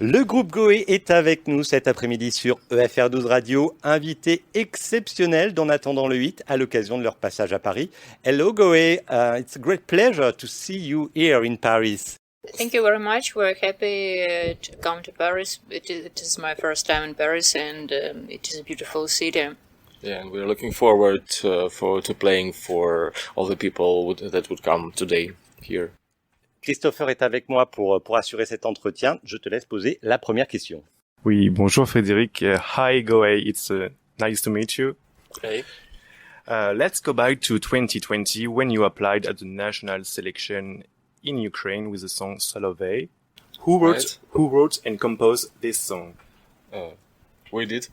Le groupe Goé est avec nous cet après-midi sur EFR12 Radio, invité exceptionnel d'En Attendant Le Hit à l'occasion de leur passage à Paris. Hello Goé, it's a great pleasure to see you here in Paris. Thank you very much. We're happy to come to Paris. It is my first time in Paris, and it is a beautiful city. Yeah, and we're looking forward to playing for all the people that would come today here. Christopher est avec moi pour assurer cet entretien. Je te laisse poser la première question. Oui, bonjour Frédéric. Hi Goé, it's nice to meet you. Hey. Let's go back to 2020 when you applied at the national selection in Ukraine with the song Solovey. Who wrote and composed this song? We did.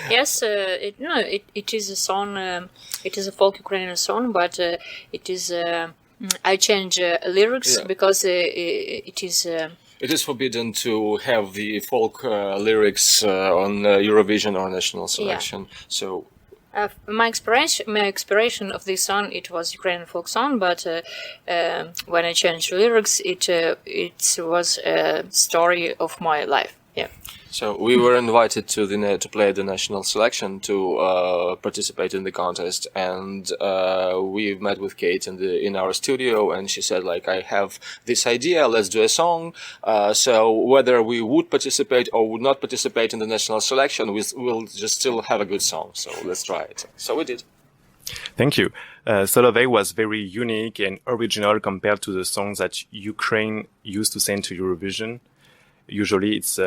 Yes, it is a song. It is a folk Ukrainian song, but it is. I change lyrics because it is. It is forbidden to have the folk lyrics on Eurovision or national selection. Yeah. So. My inspiration of this song, it was Ukrainian folk song, but when I changed lyrics, it was a story of my life. Yeah. So we were invited to play the national selection to participate in the contest, and we met with Kate in our studio, and she said, like, I have this idea, let's do a song. So whether we would participate or would not participate in the national selection, we'll just still have a good song. So let's try it. So we did. Thank you. Solovey was very unique and original compared to the songs that Ukraine used to send to Eurovision. Usually it's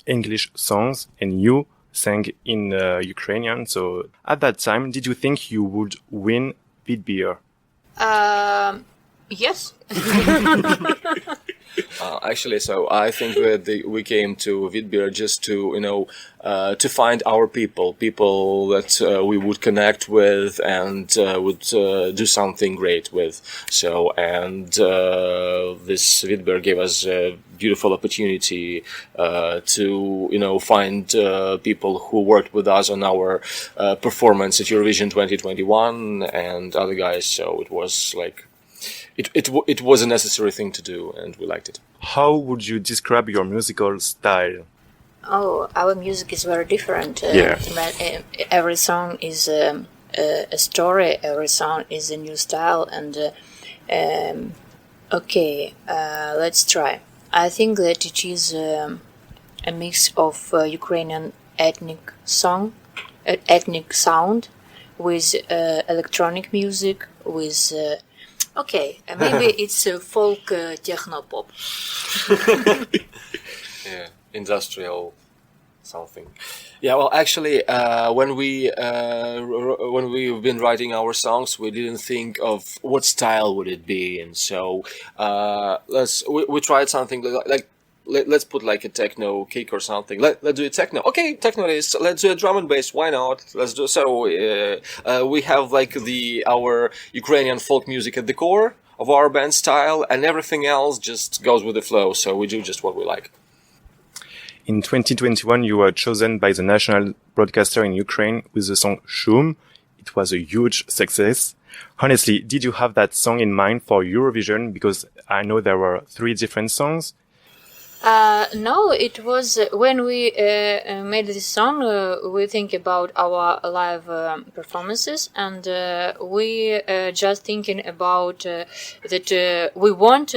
English songs, and you sang in Ukrainian. So at that time, did you think you would win Vidbeer? Yes. Actually, so I think that we came to Vidbeer just to, to find our people that we would connect with and would do something great with. So, and this Vidbeer gave us a beautiful opportunity to, find people who worked with us on our performance at Eurovision 2021 and other guys. So it was like, it was a necessary thing to do, and we liked it. How would you describe your musical style? Oh, our music is very different. Every song is a story. Every song is a new style. And let's try. I think that it is a mix of Ukrainian ethnic sound with electronic music with. Maybe it's folk techno-pop. Yeah, industrial something. Yeah, well, actually, when we've been writing our songs, we didn't think of what style would it be, and so we tried something like let's put like a techno kick or something. Let's do a techno. Okay, techno it is. Let's do a drum and bass. Why not? Let's do so. We have like our Ukrainian folk music at the core of our band style, and everything else just goes with the flow. So we do just what we like. In 2021, you were chosen by the national broadcaster in Ukraine with the song Shum. It was a huge success. Honestly, did you have that song in mind for Eurovision? Because I know there were 3 different songs. No, it was when we made this song, we think about our live performances, and we just thinking about that we want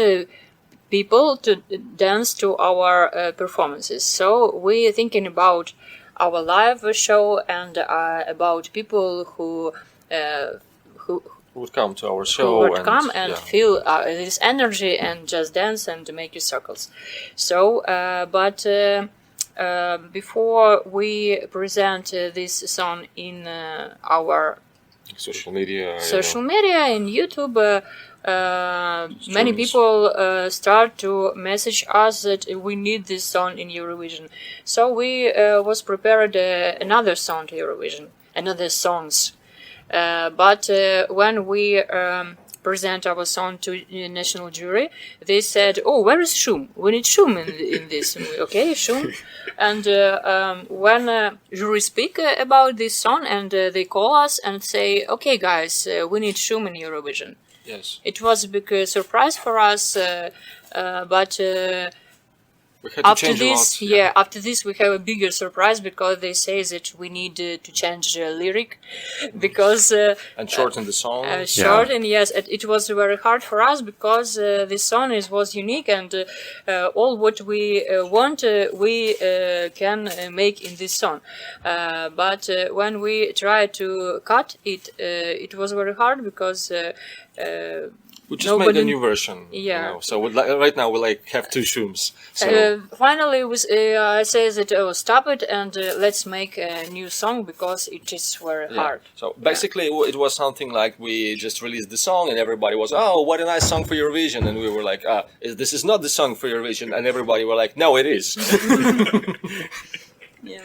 people to dance to our performances. So we thinking about our live show and about people who would come to our show feel this energy and just dance and make circles. So, but before we present this song in our social media and YouTube, many people start to message us that we need this song in Eurovision. So we was prepared another song to Eurovision, another songs. But when we present our song to the national jury, they said, "Oh, where is Shum? We need Shum in this." And we, okay, Shum. And when jury speak about this song, and they call us and say, "Okay, guys, we need Shum in Eurovision." Yes. It was a big surprise for us, but We had to after change a this, lot. after this we have a bigger surprise because they say that we need to change the lyric because And shorten the song. shorten. Yes, it was very hard for us because this song was unique and all what we want we can make in this song. But when we tried to cut it, it was very hard because. We just made a new version. Yeah. You know? So right now we have two Shums. So Finally, I say that stop it and let's make a new song because it is very hard. So basically, it was something like we just released the song and everybody was, oh, what a nice song for Eurovision, and we were like, this is not the song for Eurovision, and everybody were like, no, it is. Yeah.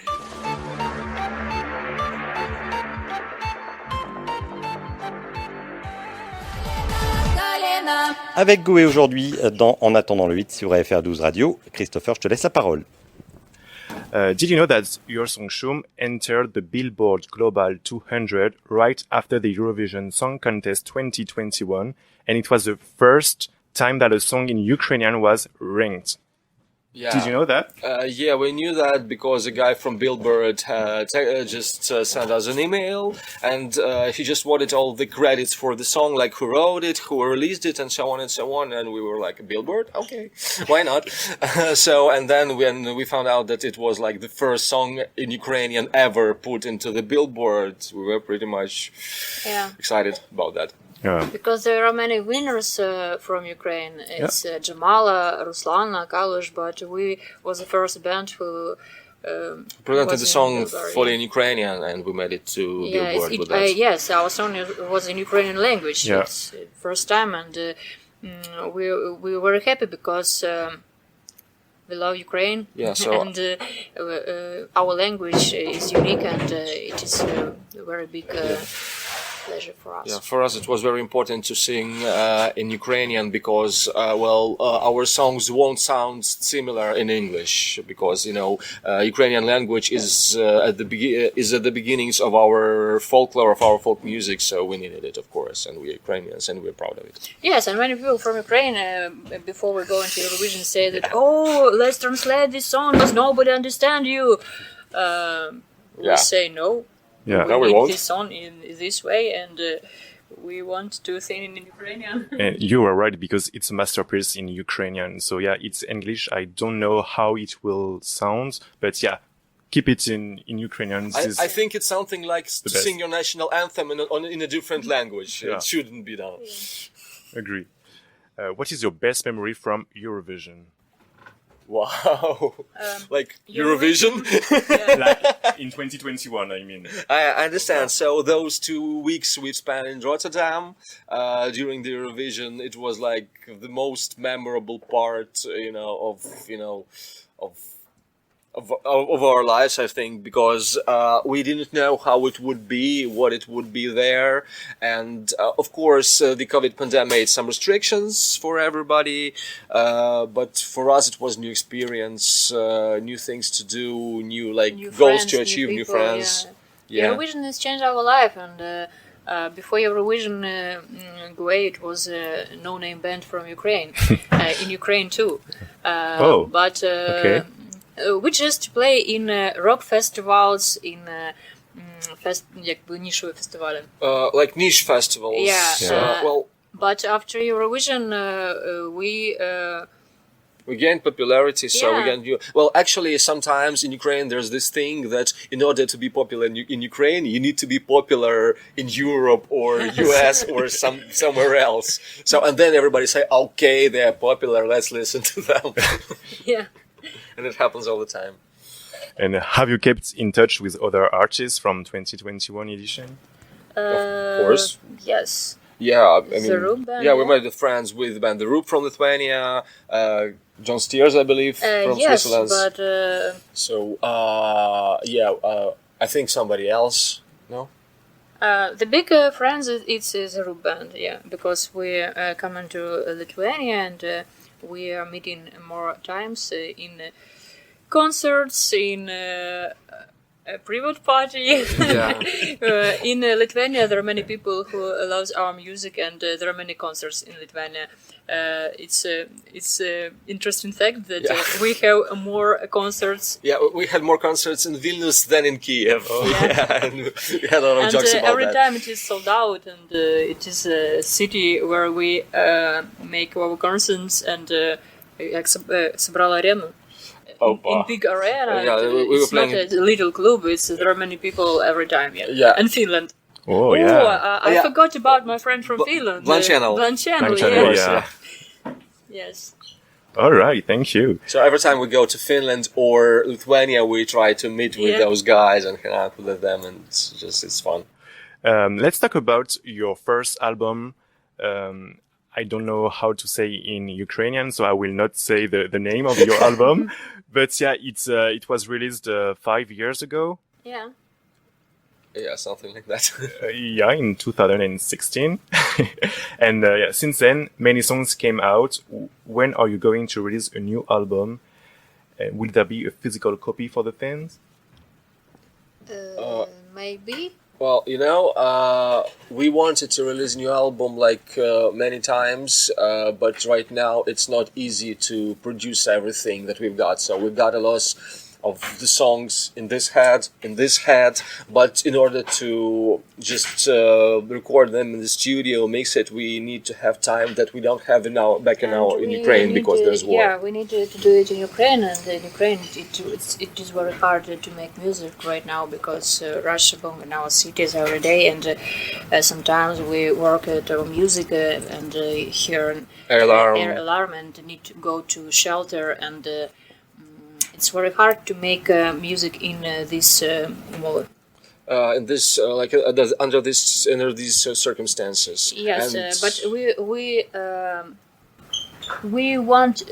Avec Goué aujourd'hui dans En attendant le 8 sur EFR12 Radio. Christopher, je te laisse la parole. Did you know that your song Shum entered the Billboard Global 200 right after the Eurovision Song Contest 2021, and it was the first time that a song in Ukrainian was ranked? Yeah. Did you know that? Yeah, we knew that because a guy from Billboard just sent us an email, and he just wanted all the credits for the song, like who wrote it, who released it, and so on and so on. And we were like, Billboard? Okay, why not? And then when we found out that it was like the first song in Ukrainian ever put into the Billboard, we were pretty much excited about that. Yeah. Because there are many winners from Ukraine. It's Jamala, Ruslana, Kalush, but we was the first band who presented the song fully in Ukrainian, and we made it to Billboard with that. Yes, our song was in Ukrainian language. Yeah. It's first time, and we were very happy because we love Ukraine. Yeah, so and our language is unique, and it is a very big pleasure for us. Yeah, for us it was very important to sing in Ukrainian because, our songs won't sound similar in English because Ukrainian language is at the beginnings of our folklore, of our folk music. So we needed it, of course, and we're Ukrainians and we're proud of it. Yes, and many people from Ukraine, before we go into Eurovision, say that let's translate this song because nobody understands you. We say no. Yeah. No, we need won't. this song in this way, and we want to sing in Ukrainian. And you are right, because it's a masterpiece in Ukrainian. So yeah, it's English. I don't know how it will sound, but yeah, keep it in Ukrainian. I think it's something like to sing your national anthem in a different language. Yeah. It shouldn't be done. Agree. What is your best memory from Eurovision? Wow. Like Eurovision? Like in 2021, I mean. I understand. So those 2 weeks we spent in Rotterdam during the Eurovision, it was like the most memorable part, of our lives, I think, because we didn't know how it would be, what it would be there, and of course the COVID pandemic made some restrictions for everybody, but for us it was new experience, new things to do, new goals to achieve, new friends. Yeah. Eurovision has changed our life, and before Eurovision, Goué, it was a no-name band from Ukraine, in Ukraine too. But we just play in rock festivals, in нішові фестивалі. Like niche festivals. Yeah. But after Eurovision, we gained popularity, so we gained new. Well, actually, sometimes in Ukraine there's this thing that in order to be popular in Ukraine, you need to be popular in Europe or US or somewhere else. So, and then everybody say, okay, they're popular, let's listen to them. Yeah. And it happens all the time. And have you kept in touch with other artists from 2021 edition? Of course. Yes. Yeah, I mean, the Roop band, we made friends with the band The Roop from Lithuania, John Steers, I believe, from Switzerland. But I think somebody else. No. The big friends it's the Roop band, because we coming to Lithuania and we are meeting more times in concerts, in private party. Yeah. In Lithuania, there are many people who loves our music, and there are many concerts in Lithuania. It's interesting fact that we have more concerts. Yeah, we had more concerts in Vilnius than in Kiev. And we had a lot of And jokes about every that. time it is sold out, and it is a city where we make our concerts, and собрал арену. In big arena. Yeah, we were it's playing. not a little club. There are many people every time. Yeah. And Finland. Oh, yeah. I forgot about my friend from Finland. Blanceno. Blanceno, Blanceno, yes. yeah. Yes. All right, thank you. So every time we go to Finland or Lithuania, we try to meet with those guys and hang out with them, and it's fun. Let's talk about your first album. I don't know how to say in Ukrainian, so I will not say the name of your album. But yeah, it was released 5 years ago. Yeah. Yeah, something like that. Yeah, in 2016. And since then, many songs came out. When are you going to release a new album? Will there be a physical copy for the fans? Maybe. Well, we wanted to release a new album many times, but right now it's not easy to produce everything that we've got. So we've got a lot of the songs in this head, but in order to just record them in the studio, mix it, we need to have time that we don't have in Ukraine because there's war. Yeah, we need to do it in Ukraine, and in Ukraine it is very hard to make music right now because Russia bombing our cities every day, and sometimes we work at our music and hear Air alarm. Air alarm and need to go to shelter, and it's very hard to make music in this mode. In this under these circumstances. Yes, And but we want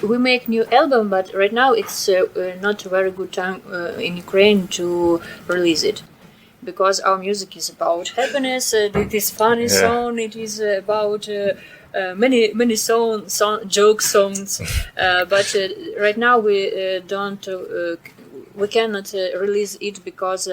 we make new album, but right now it's not a very good time in Ukraine to release it, because our music is about happiness. It is funny song. It is about many joke songs. But right now we don't. We cannot release it because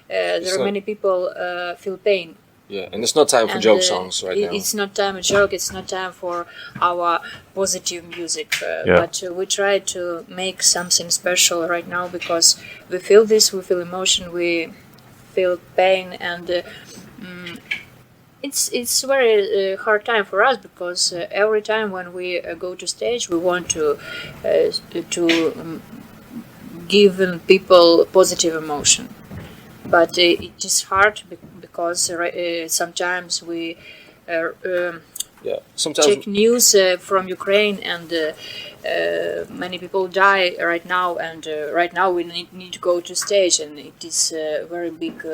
there are many people feel pain. Yeah, and it's not time for joke songs right now. It's not time for joke. It's not time for our positive music. But we try to make something special right now because we feel this. We feel emotion. We feel pain, and it's very hard time for us because every time when we go to stage, we want to give people positive emotion, but it is hard because sometimes we check news from Ukraine, and many people die right now, and right now we need to go to stage, and it is a very big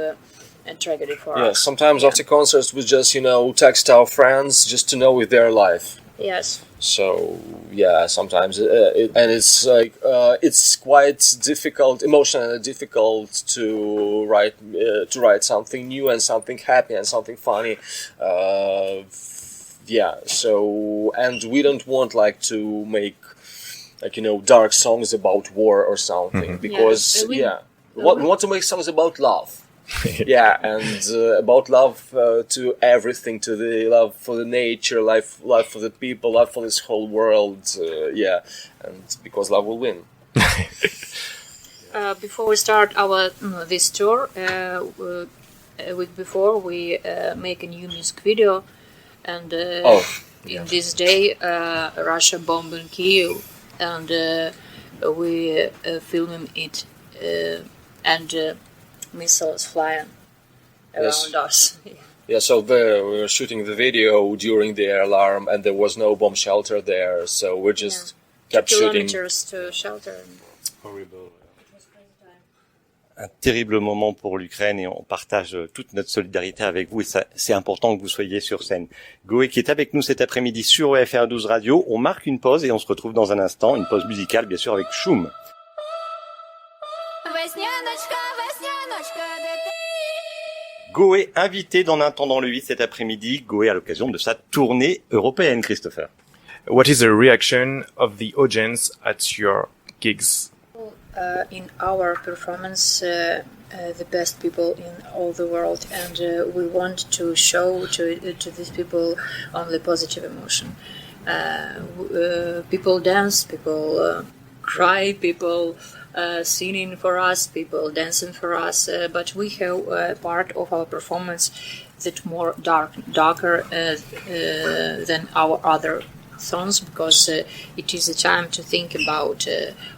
tragedy for us. Yeah, sometimes after concerts we just text our friends just to know if they're alive. Yes. So yeah, sometimes it's quite difficult, emotionally difficult to write something new and something happy and something funny. So, and we don't want to make dark songs about war or something, because we want to make songs about love. Yeah, and about love to everything, to the love for the nature, love for the people, love for this whole world. And because love will win. Before we start our this tour, a week before we make a new music video, and in this day Russia bombing Kyiv, and we filming it, and missiles flying around us. Yeah, so we were shooting the video during the air alarm, and there was no bomb shelter there, so we just kept shooting. Kilometers to shelter. Horrible. Un terrible moment pour l'Ukraine, et on partage toute notre solidarité avec vous, et c'est important que vous soyez sur scène. Goé qui est avec nous cet après-midi sur EFR12 Radio. On marque une pause et on se retrouve dans un instant, une pause musicale bien sûr avec Shum. Goé invité dans Attendant Le Hit cet après-midi. Goé à l'occasion de sa tournée européenne, Christopher. What is the reaction of the audience at your gigs? in our performance the best people in all the world, and we want to show to these people only positive emotion. People dance, people cry, people singing for us, people dancing for us, but we have part of our performance that more darker than our other songs, because it is a time to think about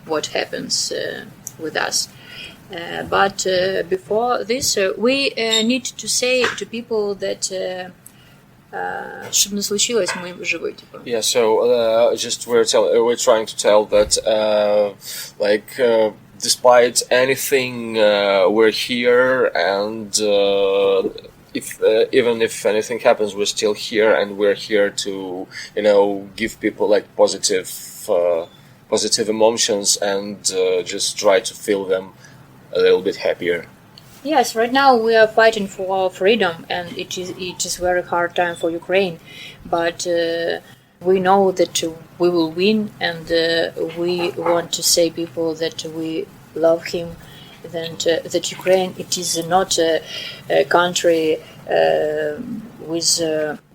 what happens with us. But before this, we need to say to people that чтобы не случилось, мы живы. Yeah, so just we're trying to tell that despite anything, we're here, and even if anything happens, we're still here, and we're here to give people like positive emotions, and just try to feel them a little bit happier. Yes, right now we are fighting for our freedom, and it is very hard time for Ukraine, but we know that we will win, and we want to say people that we love him, that Ukraine, it is not a country with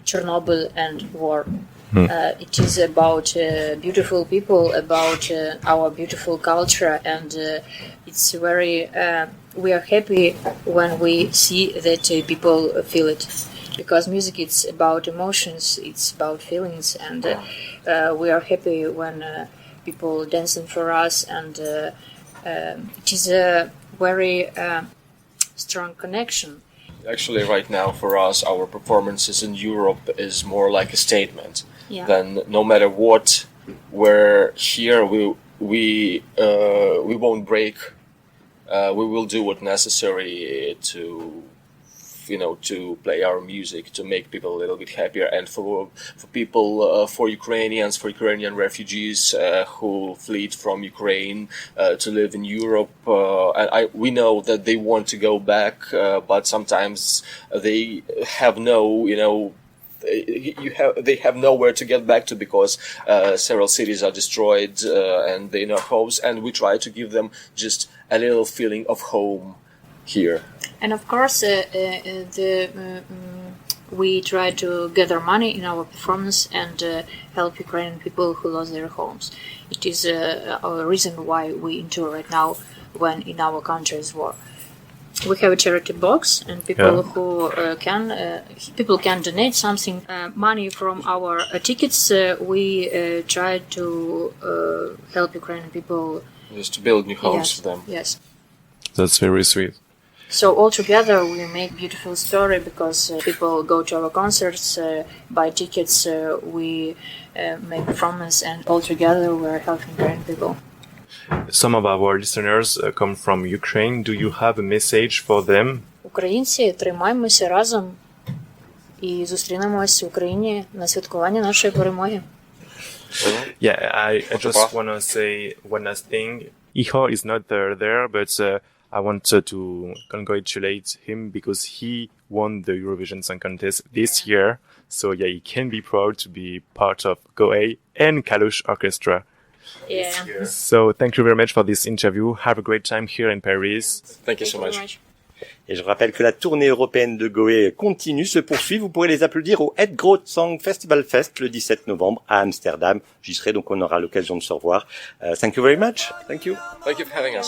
Chernobyl and war. It is about beautiful people, about our beautiful culture, and it's very. We are happy when we see that people feel it, because music it's about emotions, it's about feelings, and we are happy when people dancing for us, and it is a very strong connection. Actually, right now for us, our performances in Europe is more like a statement. Yeah. Then no matter what, we're here. We won't break. We will do what necessary to play our music, to make people a little bit happier, and for people, for Ukrainians, for Ukrainian refugees who fled from Ukraine to live in Europe. And we know that they want to go back, but sometimes they have they have nowhere to get back to, because several cities are destroyed and they're not homes, and we try to give them just a little feeling of home here. And of course, we try to gather money in our performance and help Ukrainian people who lost their homes. It is a reason why we tour right now when in our country is war. We have a charity box, and people who people can donate something, money from our tickets. We try to help Ukrainian people. Just to build new homes for them. Yes. That's very sweet. So all together we make beautiful story, because people go to our concerts, buy tickets, we make performance, and all together we're helping Ukrainian people. Some of our listeners come from Ukraine. Do you have a message for them? Українці, тримаймося разом і зустрінемось в Україні на святкування нашої перемоги. Yeah, I just want to say one last thing. Ihor is not there, but I want to congratulate him because he won the Eurovision Song Contest this year. So yeah, he can be proud to be part of Goe and Kalush Orchestra. Yeah. So thank you very much for this interview. Have a great time here in Paris. Thank you so much. Et je rappelle que la tournée européenne de Goe continue, se poursuit. Vous pourrez les applaudir au Het Groot Song Festival Fest le 17 novembre à Amsterdam. J'y serai, donc on aura l'occasion de se revoir. Thank you very much. Thank you. Thank you for having us.